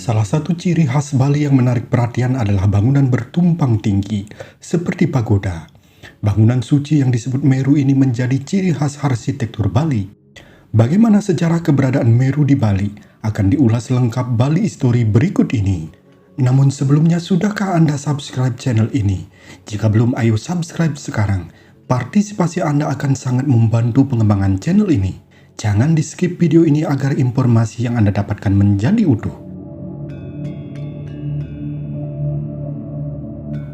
Salah satu ciri khas Bali yang menarik perhatian adalah bangunan bertumpang tinggi, seperti pagoda. Bangunan suci yang disebut Meru ini menjadi ciri khas arsitektur Bali. Bagaimana sejarah keberadaan Meru di Bali akan diulas lengkap Bali Story berikut ini. Namun sebelumnya, sudahkah Anda subscribe channel ini? Jika belum, ayo subscribe sekarang. Partisipasi Anda akan sangat membantu pengembangan channel ini. Jangan di-skip video ini agar informasi yang Anda dapatkan menjadi utuh.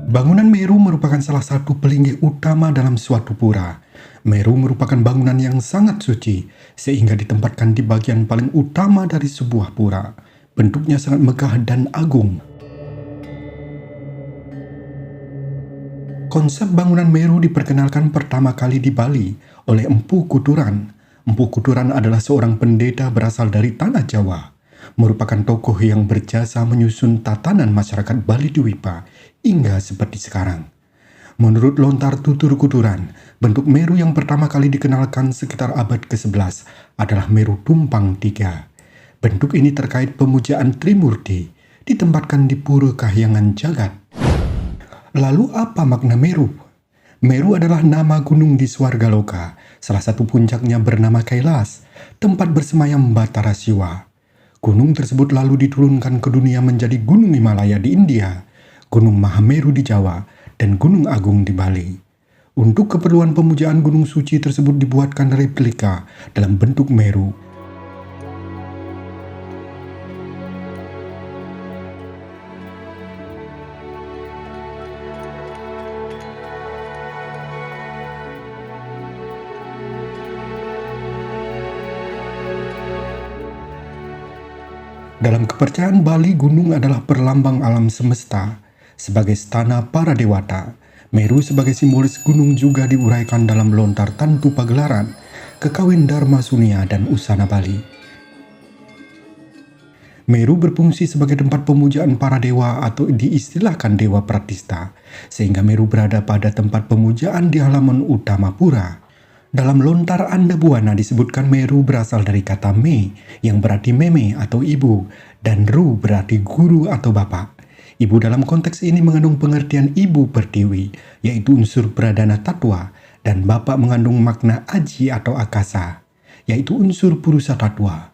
Bangunan Meru merupakan salah satu pelinggih utama dalam suatu pura. Meru merupakan bangunan yang sangat suci, sehingga ditempatkan di bagian paling utama dari sebuah pura. Bentuknya sangat megah dan agung. Konsep bangunan Meru diperkenalkan pertama kali di Bali oleh Empu Kuturan. Empu Kuturan adalah seorang pendeta berasal dari tanah Jawa. Merupakan tokoh yang berjasa menyusun tatanan masyarakat Bali Dwipa hingga seperti sekarang. Menurut lontar tutur Kuturan, bentuk Meru yang pertama kali dikenalkan sekitar abad ke-11 adalah Meru Tumpang Tiga. Bentuk ini terkait pemujaan Trimurti, ditempatkan di Pura Kahyangan Jagat. Lalu apa makna Meru? Meru adalah nama gunung di Swargaloka, salah satu puncaknya bernama Kailas, tempat bersemayam Batara Siwa. Gunung tersebut lalu diturunkan ke dunia menjadi Gunung Himalaya di India, Gunung Mahameru di Jawa, dan Gunung Agung di Bali. Untuk keperluan pemujaan gunung suci tersebut dibuatkan replika dalam bentuk Meru. Dalam kepercayaan Bali, gunung adalah perlambang alam semesta. Sebagai stana para dewata, Meru sebagai simbolis gunung juga diuraikan dalam lontar Tantu Pagelaran, Kekawin Dharma Sunia, dan Usana Bali. Meru berfungsi sebagai tempat pemujaan para dewa atau diistilahkan dewa pratista, sehingga Meru berada pada tempat pemujaan di halaman utama pura. Dalam lontar Andabuana disebutkan Meru berasal dari kata me yang berarti meme atau ibu, dan ru berarti guru atau bapak. Ibu dalam konteks ini mengandung pengertian ibu pertiwi, yaitu unsur pradana tatwa, dan bapak mengandung makna aji atau akasa, yaitu unsur purusa tatwa.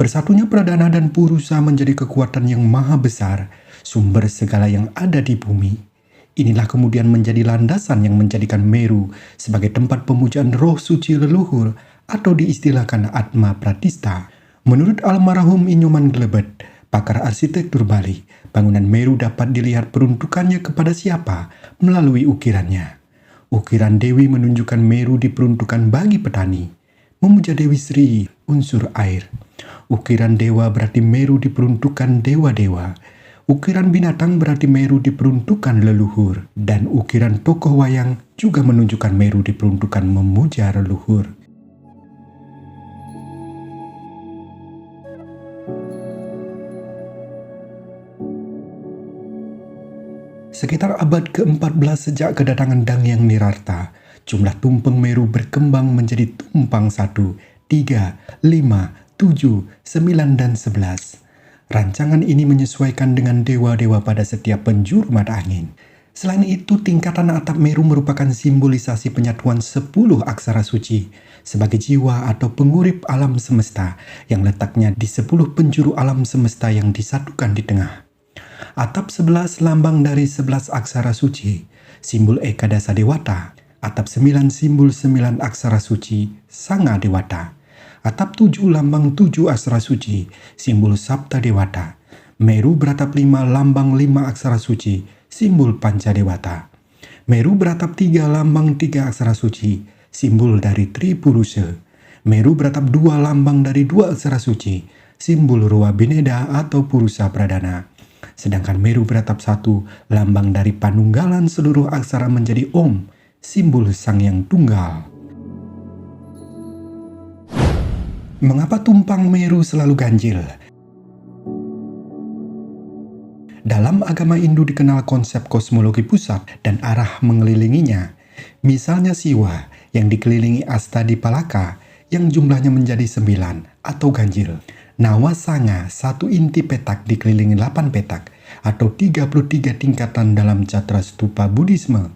Bersatunya pradana dan purusa menjadi kekuatan yang maha besar, sumber segala yang ada di bumi. Inilah kemudian menjadi landasan yang menjadikan Meru sebagai tempat pemujaan roh suci leluhur atau diistilahkan Atma Pratista. Menurut almarhum Inyoman Glebet, pakar arsitektur Bali, bangunan Meru dapat dilihat peruntukannya kepada siapa melalui ukirannya. Ukiran Dewi menunjukkan Meru diperuntukkan bagi petani. Memuja Dewi Sri, unsur air. Ukiran dewa berarti Meru diperuntukkan dewa-dewa. Ukiran binatang berarti Meru diperuntukkan leluhur, dan ukiran tokoh wayang juga menunjukkan Meru diperuntukkan memuja leluhur. Sekitar abad ke-14 sejak kedatangan Dangyang Nirarta, jumlah tumpeng Meru berkembang menjadi tumpang 1, 3, 5, 7, 9, dan 11. Rancangan ini menyesuaikan dengan dewa-dewa pada setiap penjuru mata angin. Selain itu, tingkatan atap Meru merupakan simbolisasi penyatuan 10 aksara suci sebagai jiwa atau pengurip alam semesta yang letaknya di 10 penjuru alam semesta yang disatukan di tengah. Atap 11 lambang dari 11 aksara suci, simbol Ekadasa Dewata. Atap 9 simbol 9 aksara suci, Sanga Dewata. Atap 7 lambang 7 aksara suci, simbol Sapta Dewata. Meru beratap 5 lambang 5 aksara suci, simbol Panca Dewata. Meru beratap 3 lambang 3 aksara suci, simbol dari Tripurusa. Meru beratap 2 lambang dari 2 aksara suci, simbol Rua Bineda atau Purusa Pradana. Sedangkan Meru beratap 1 lambang dari panunggalan seluruh aksara menjadi Om, simbol Sang Yang Tunggal. Mengapa tumpang Meru selalu ganjil? Dalam agama Hindu dikenal konsep kosmologi pusat dan arah mengelilinginya. Misalnya Siwa yang dikelilingi Astadipalaka yang jumlahnya menjadi 9 atau ganjil. Nawasanga, satu inti petak dikelilingi 8 petak atau 33 tingkatan dalam catra stupa Buddhisme.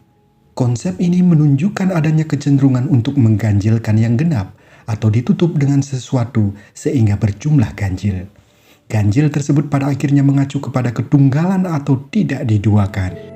Konsep ini menunjukkan adanya kecenderungan untuk mengganjilkan yang genap atau ditutup dengan sesuatu sehingga berjumlah ganjil. Ganjil tersebut pada akhirnya mengacu kepada ketunggalan atau tidak diduakan.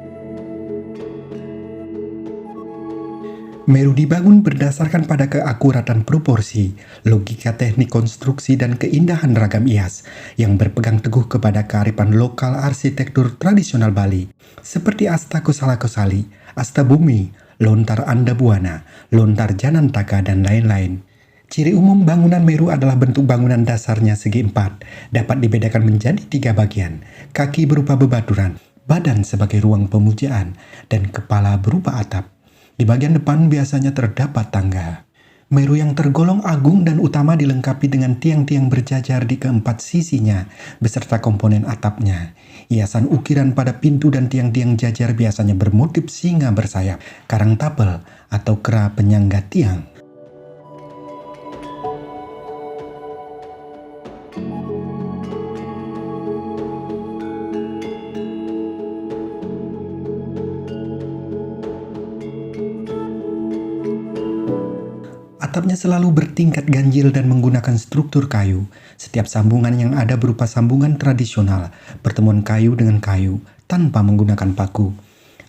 Meru dibangun berdasarkan pada keakuratan proporsi, logika teknik konstruksi dan keindahan ragam hias yang berpegang teguh kepada kearifan lokal arsitektur tradisional Bali seperti Asta Kosala Kosali, Asta Bumi, Lontar Andabuana, Lontar Janantaka, dan lain-lain. Ciri umum bangunan Meru adalah bentuk bangunan dasarnya segi empat, dapat dibedakan menjadi 3 bagian, kaki berupa bebaturan, badan sebagai ruang pemujaan, dan kepala berupa atap. Di bagian depan biasanya terdapat tangga. Meru yang tergolong agung dan utama dilengkapi dengan tiang-tiang berjajar di keempat sisinya, beserta komponen atapnya. Hiasan ukiran pada pintu dan tiang-tiang jajar biasanya bermotif singa bersayap, karang tapel, atau kera penyangga tiang. Atapnya selalu bertingkat ganjil dan menggunakan struktur kayu. Setiap sambungan yang ada berupa sambungan tradisional, pertemuan kayu dengan kayu, tanpa menggunakan paku.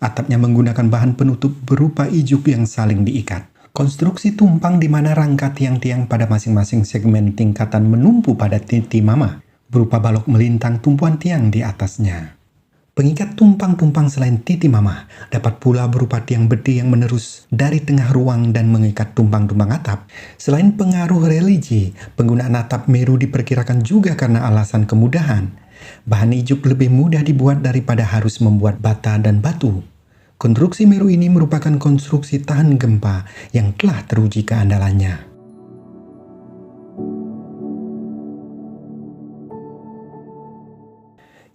Atapnya menggunakan bahan penutup berupa ijuk yang saling diikat. Konstruksi tumpang di mana rangka tiang-tiang pada masing-masing segmen tingkatan menumpu pada titi mama, berupa balok melintang tumpuan tiang di atasnya. Pengikat tumpang-tumpang selain titi mama dapat pula berupa tiang beti yang menerus dari tengah ruang dan mengikat tumpang-tumpang atap. Selain pengaruh religi, penggunaan atap Meru diperkirakan juga karena alasan kemudahan. Bahan ijuk lebih mudah dibuat daripada harus membuat bata dan batu. Konstruksi Meru ini merupakan konstruksi tahan gempa yang telah teruji keandalannya.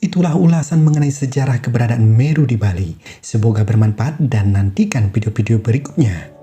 Itulah ulasan mengenai sejarah keberadaan Meru di Bali. Semoga bermanfaat dan nantikan video-video berikutnya.